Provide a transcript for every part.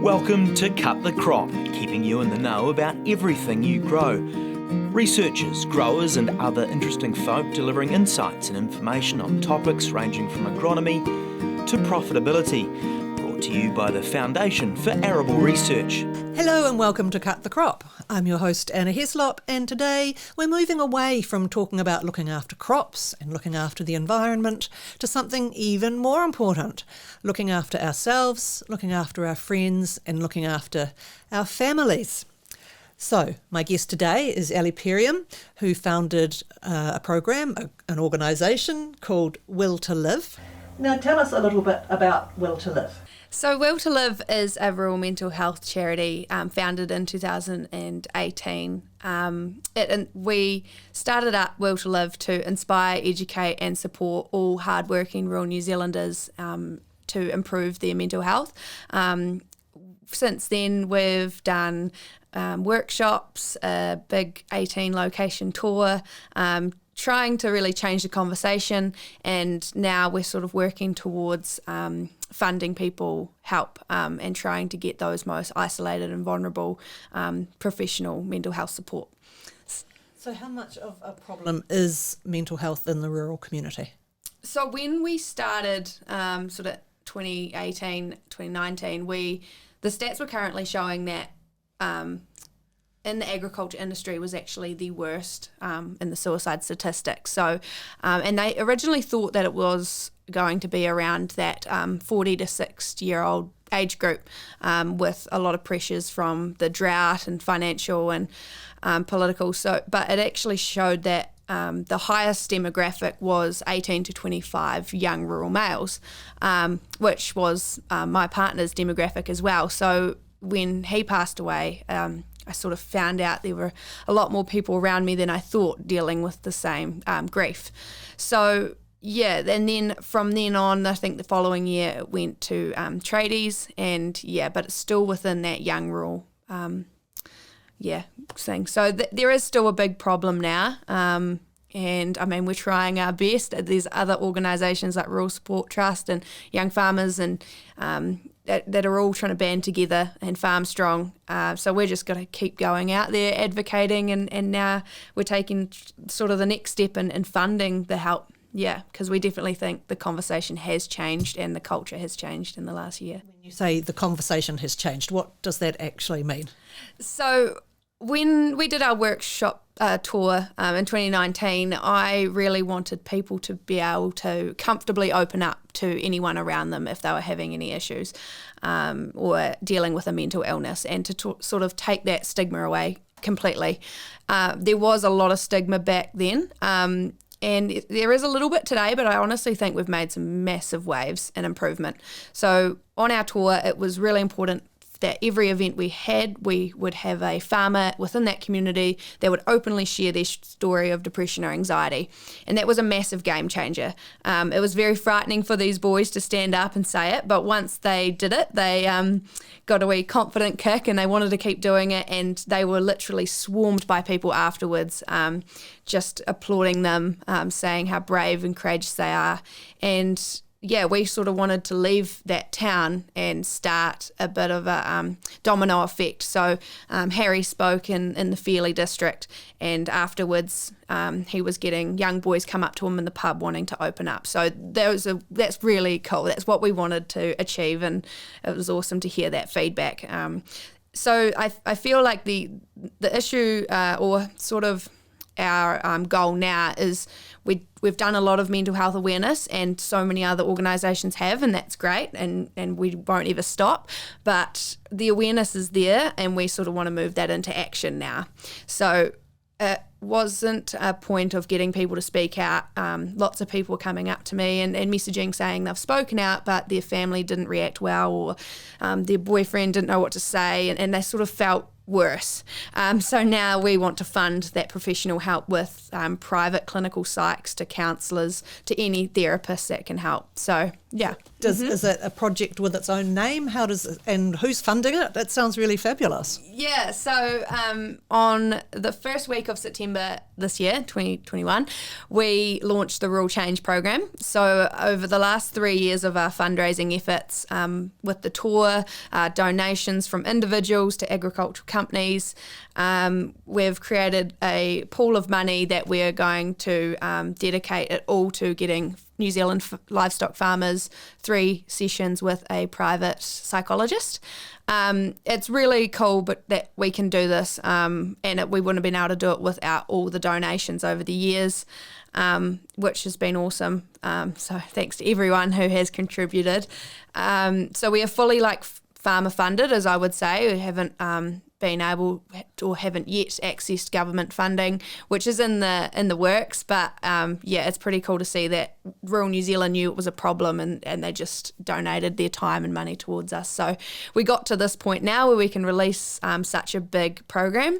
Welcome to Cut the Crop, keeping you in the know about everything you grow. Researchers, growers and other interesting folk delivering insights and information on topics ranging from agronomy to profitability. Brought to you by the Foundation for Arable Research. Hello and welcome to Cut the Crop. I'm your host Anna Heslop, and today we're moving away from talking about looking after crops and looking after the environment to something even more important, looking after ourselves, looking after our friends and looking after our families. So my guest today is Elle Perriam, who founded a program, an organisation called Will to Live. Now tell us a little bit about Will to Live. So Will to Live is a rural mental health charity founded in 2018. We started up Will to Live to inspire, educate and support all hardworking rural New Zealanders to improve their mental health. Since then we've done workshops, a big 18 location tour, trying to really change the conversation, and now we're sort of working towards funding people help and trying to get those most isolated and vulnerable professional mental health support. So how much of a problem is mental health in the rural community? So when we started sort of 2018, 2019, the stats were currently showing that in the agriculture industry was actually the worst in the suicide statistics. So, and they originally thought that it was going to be around that 40 to 60-year-old age group with a lot of pressures from the drought and financial and political. So, but it actually showed that the highest demographic was 18 to 25 young rural males, which was my partner's demographic as well. So when he passed away, I sort of found out there were a lot more people around me than I thought dealing with the same grief. So yeah, and then from then on, I think the following year it went to tradies, and yeah, but it's still within that young rural thing. So there is still a big problem now. And I mean, we're trying our best. There's other organisations like Rural Support Trust and Young Farmers and that are all trying to band together and farm strong. So we're just going to keep going out there advocating, and now we're taking sort of the next step in funding the help. Yeah, because we definitely think the conversation has changed and the culture has changed in the last year. When you say the conversation has changed, what does that actually mean? So when we did our workshop tour in 2019, I really wanted people to be able to comfortably open up to anyone around them if they were having any issues or dealing with a mental illness, and to sort of take that stigma away completely. There was a lot of stigma back then, and there is a little bit today, but I honestly think we've made some massive waves and improvement. So on our tour, it was really important that every event we had, we would have a farmer within that community that would openly share their story of depression or anxiety. And that was a massive game changer. It was very frightening for these boys to stand up and say it, but once they did it, they got a wee confident kick and they wanted to keep doing it, and they were literally swarmed by people afterwards, just applauding them, saying how brave and courageous they are. And yeah, we sort of wanted to leave that town and start a bit of a domino effect. So Harry spoke in the Fairlie district, and afterwards he was getting young boys come up to him in the pub wanting to open up. So that's really cool. That's what we wanted to achieve, and it was awesome to hear that feedback. So I feel like the issue or sort of our goal now is we've done a lot of mental health awareness, and so many other organisations have, and that's great, and we won't ever stop, but the awareness is there, and we sort of want to move that into action now. So it wasn't a point of getting people to speak out. Lots of people were coming up to me and messaging saying they've spoken out, but their family didn't react well, or their boyfriend didn't know what to say, and they sort of felt worse. So now we want to fund that professional help with private clinical psychs to counsellors to any therapists that can help. So Yeah. Is it a project with its own name? And who's funding it? That sounds really fabulous. Yeah, so on the first week of September this year, 2021, we launched the Rural Change Program. So over the last 3 years of our fundraising efforts, with the tour, donations from individuals to agricultural companies, we've created a pool of money that we're going to dedicate it all to getting New Zealand livestock farmers 3 sessions with a private psychologist. It's really cool but that we can do this, and we wouldn't have been able to do it without all the donations over the years, which has been awesome. So thanks to everyone who has contributed. So we are fully farmer funded, as I would say. We haven't been able or haven't yet accessed government funding, which is in the works. But it's pretty cool to see that Rural New Zealand knew it was a problem and they just donated their time and money towards us. So we got to this point now where we can release such a big program.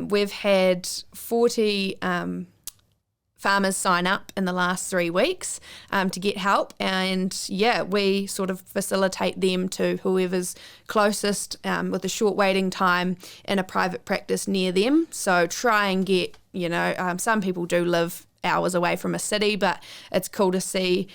We've had 40 farmers sign up in the last 3 weeks to get help, and we sort of facilitate them to whoever's closest with a short waiting time in a private practice near them. So try and get, some people do live hours away from a city, but it's cool to see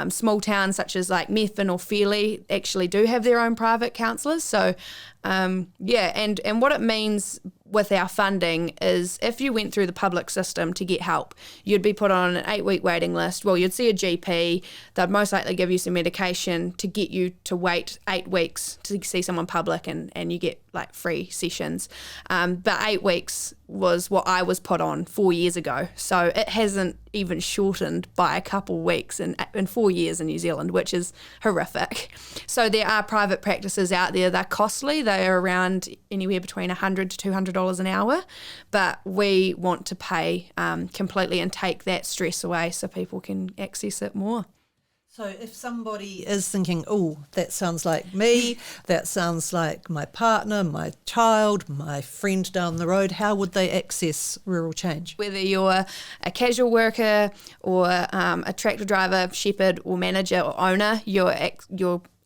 small towns such as like Methven or Fairley actually do have their own private counsellors. So and what it means with our funding is if you went through the public system to get help, you'd be put on an 8-week waiting list. Well, you'd see a GP. They'd most likely give you some medication to get you to wait 8 weeks to see someone public, and you get like free sessions. But 8 weeks was what I was put on 4 years ago. So it hasn't even shortened by a couple weeks in 4 years in New Zealand, which is horrific. So there are private practices out there. They're costly. They are around anywhere between $100 to $200 an hour, but we want to pay completely and take that stress away so people can access it more. So if somebody is thinking, oh, that sounds like me, that sounds like my partner, my child, my friend down the road, how would they access Rural Change? Whether you're a casual worker or a tractor driver, shepherd or manager or owner, you're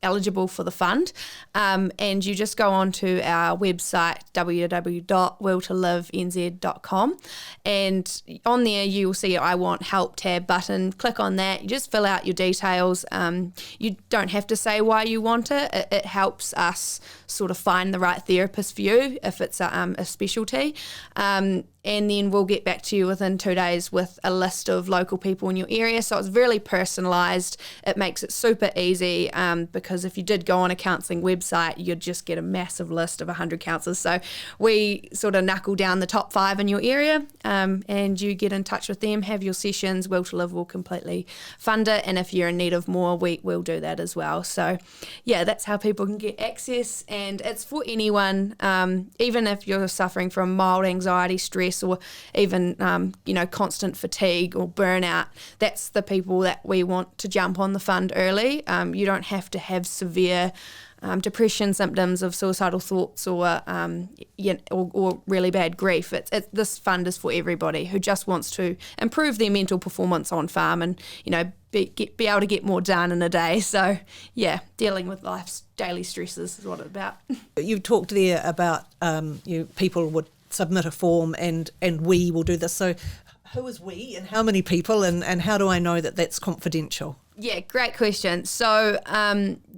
eligible for the fund, and you just go on to our website www.willtolivenz.com, and on there you will see I want help tab button. Click on that, you just fill out your details. You don't have to say why you want it. It helps us sort of find the right therapist for you if it's a specialty, and then we'll get back to you within 2 days with a list of local people in your area. So it's really personalised. It makes it super easy, because if you did go on a counselling website, you'd just get a massive list of 100 counsellors. So we sort of knuckle down the top 5 in your area, and you get in touch with them, have your sessions. Will to Live will completely fund it, and if you're in need of more, we will do that as well. So that's how people can get access, and it's for anyone, even if you're suffering from mild anxiety, stress, or even constant fatigue or burnout. That's the people that we want to jump on the fund early. You don't have to have severe depression symptoms of suicidal thoughts or really bad grief. This fund is for everybody who just wants to improve their mental performance on farm and be able to get more done in a day. So dealing with life's daily stresses is what it's about. You talked there about people would submit a form and we will do this. So who is we and how many people, and how do I know that that's confidential? Yeah, great question. So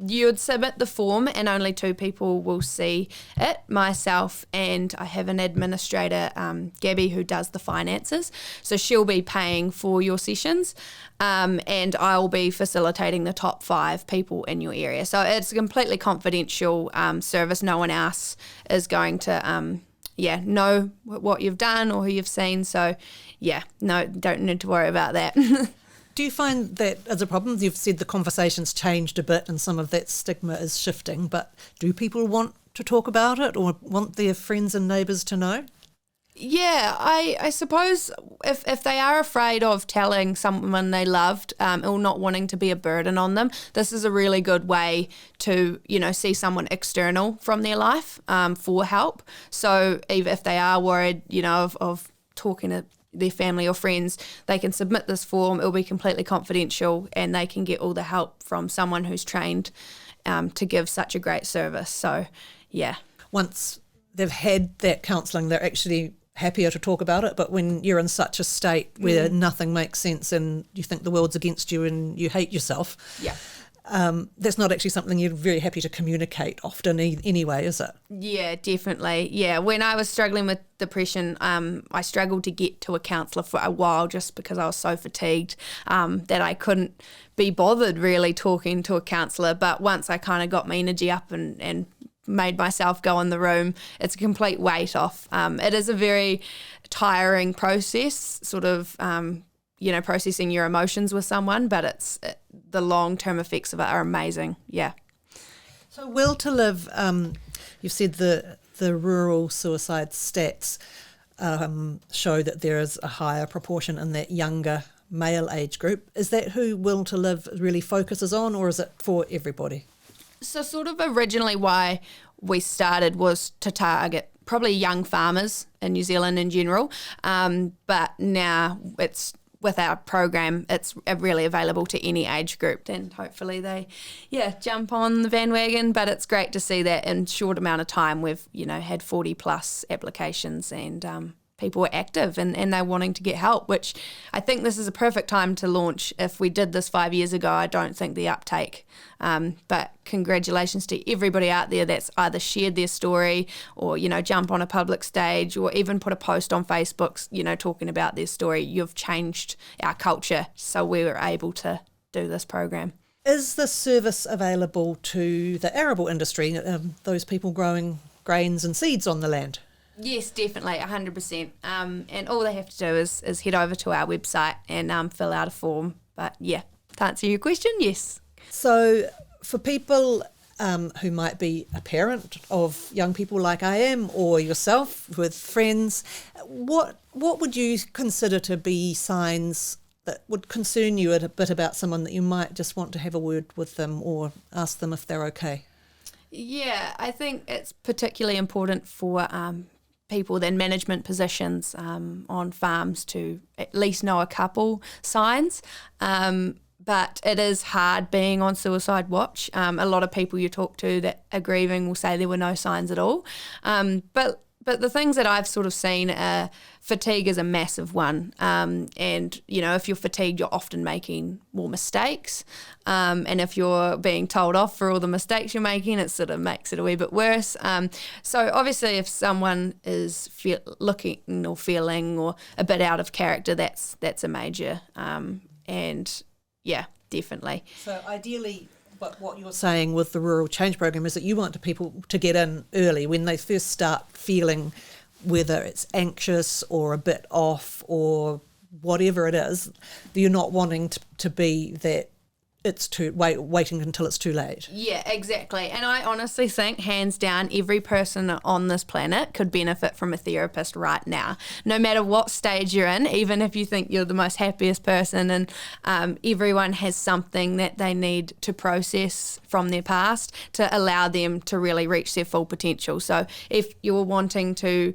you'd submit the form and only 2 people will see it, myself and I have an administrator, Gabby, who does the finances. So she'll be paying for your sessions, and I'll be facilitating the top 5 people in your area. So it's a completely confidential service. No one else is going to know what you've done or who you've seen. So no, don't need to worry about that. Do you find that as a problem? You've said the conversation's changed a bit and some of that stigma is shifting, but do people want to talk about it or want their friends and neighbours to know? Yeah, I suppose if they are afraid of telling someone they loved, or not wanting to be a burden on them, this is a really good way to, see someone external from their life for help. So even if they are worried, of talking to their family or friends, they can submit this form. It will be completely confidential, and they can get all the help from someone who's trained to give such a great service. So, yeah. Once they've had that counselling, they're actually happier to talk about it. But when you're in such a state where nothing makes sense and you think the world's against you and you hate yourself, that's not actually something you're very happy to communicate often anyway, is it? Yeah, definitely. Yeah, when I was struggling with depression, I struggled to get to a counsellor for a while just because I was so fatigued that I couldn't be bothered really talking to a counsellor. But once I kind of got my energy up and made myself go in the room, it's a complete weight off. It is a very tiring process, sort of, processing your emotions with someone, but the long-term effects of it are amazing. Yeah. So Will to Live, you've said the rural suicide stats show that there is a higher proportion in that younger male age group. Is that who Will to Live really focuses on, or is it for everybody? So sort of originally why we started was to target probably young farmers in New Zealand in general, but now it's with our program, it's really available to any age group, and hopefully they, jump on the bandwagon. But it's great to see that in short amount of time we've, had 40 plus applications, and people are active and they're wanting to get help, which I think this is a perfect time to launch. If we did this 5 years ago, I don't think the uptake. But congratulations to everybody out there that's either shared their story or, jump on a public stage or even put a post on Facebook, talking about their story. You've changed our culture, so we were able to do this program. Is this service available to the arable industry, those people growing grains and seeds on the land? Yes, definitely, 100%. And all they have to do is head over to our website and fill out a form. But to answer your question, yes. So for people who might be a parent of young people like I am, or yourself with friends, what would you consider to be signs that would concern you a bit about someone that you might just want to have a word with them or ask them if they're okay? Yeah, I think it's particularly important for people in management positions on farms to at least know a couple signs. But it is hard being on suicide watch. A lot of people you talk to that are grieving will say there were no signs at all. But the things that I've sort of seen, fatigue is a massive one. And, if you're fatigued, you're often making more mistakes. And if you're being told off for all the mistakes you're making, it sort of makes it a wee bit worse. So obviously if someone is looking or feeling or a bit out of character, that's a major. Definitely. So ideally, what you're saying with the Rural Change Program is that you want people to get in early when they first start feeling, whether it's anxious or a bit off or whatever it is, you're not wanting to be that it's waiting until it's too late. Yeah, exactly. And I honestly think, hands down, every person on this planet could benefit from a therapist right now, no matter what stage you're in, even if you think you're the most happiest person. And everyone has something that they need to process from their past to allow them to really reach their full potential. So if you're wanting to,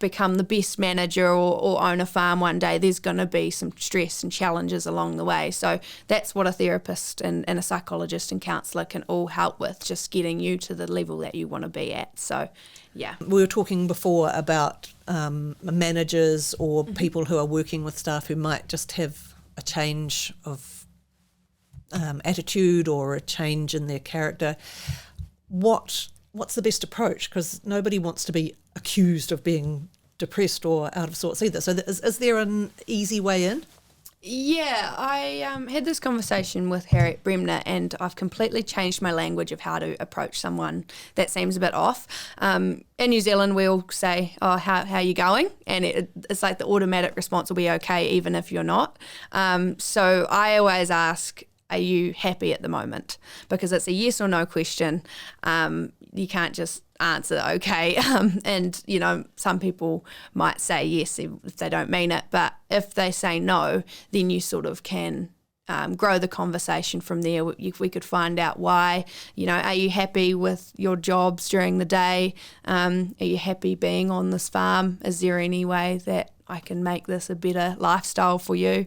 become the best manager or own a farm one day, there's going to be some stress and challenges along the way. So that's what a therapist and a psychologist and counsellor can all help with, just getting you to the level that you want to be at. So, yeah. We were talking before about managers or people who are working with staff who might just have a change of attitude or a change in their character. What's the best approach? Because nobody wants to be accused of being depressed or out of sorts either. So is there an easy way in? Yeah, I had this conversation with Elle Perriam, and I've completely changed my language of how to approach someone that seems a bit off. In New Zealand, we'll say, "Oh, how are you going?" And it's like the automatic response will be okay, even if you're not. So I always ask, "Are you happy at the moment?" Because it's a yes or no question. You can't just answer okay. And, some people might say yes if they don't mean it. But if they say no, then you sort of can grow the conversation from there. If we could find out why, are you happy with your jobs during the day? Are you happy being on this farm? Is there any way that I can make this a better lifestyle for you?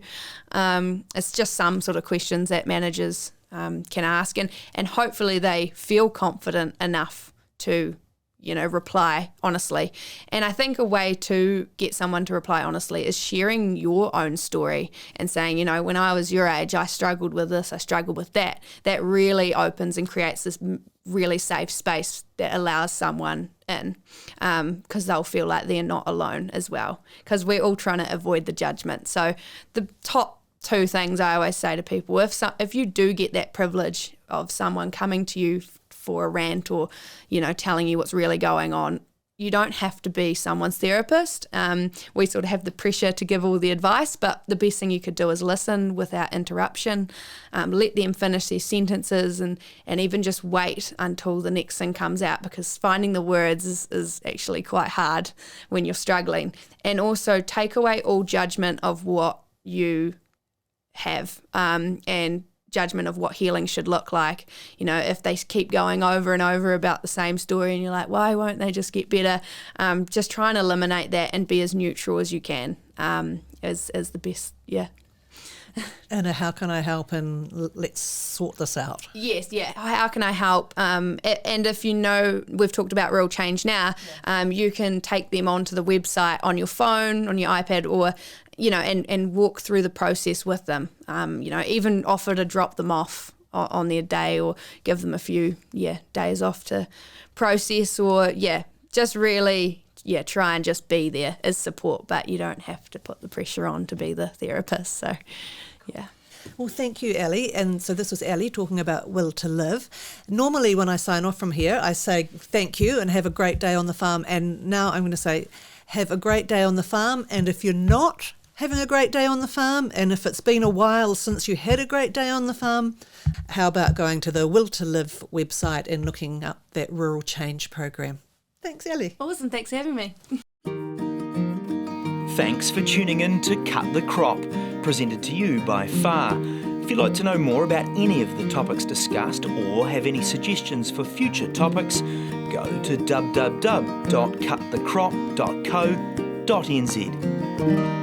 It's just some sort of questions that managers can ask, and hopefully they feel confident enough to reply honestly. And I think a way to get someone to reply honestly is sharing your own story and saying, when I was your age, I struggled with this, I struggled with that. That really opens and creates this really safe space that allows someone in, because they'll feel like they're not alone as well, because we're all trying to avoid the judgment. So the top 2 things I always say to people, if you do get that privilege of someone coming to you for a rant or, telling you what's really going on, you don't have to be someone's therapist. We sort of have the pressure to give all the advice, but the best thing you could do is listen without interruption, let them finish their sentences, and even just wait until the next thing comes out, because finding the words is actually quite hard when you're struggling. And also take away all judgment of what you have, and judgment of what healing should look like. If they keep going over and over about the same story and you're like, why won't they just get better? Just try and eliminate that and be as neutral as you can, is the best. Yeah. And how can I help, and let's sort this out? Yes, yeah. How can I help? And if we've talked about Real Change now, you can take them onto the website on your phone, on your iPad, or and walk through the process with them. Even offer to drop them off on their day, or give them a few days off to process, or just really try and just be there as support, but you don't have to put the pressure on to be the therapist. So Well, thank you, Elle. And so this was Elle talking about Will to Live. Normally when I sign off from here, I say thank you and have a great day on the farm. And now I'm going to say have a great day on the farm. And if you're not having a great day on the farm, and if it's been a while since you had a great day on the farm, how about going to the Will to Live website and looking up that Rural Change program? Thanks, Elle. Awesome. Thanks for having me. Thanks for tuning in to Cut the Crop, presented to you by FAR. If you'd like to know more about any of the topics discussed or have any suggestions for future topics, go to www.cutthecrop.co.nz.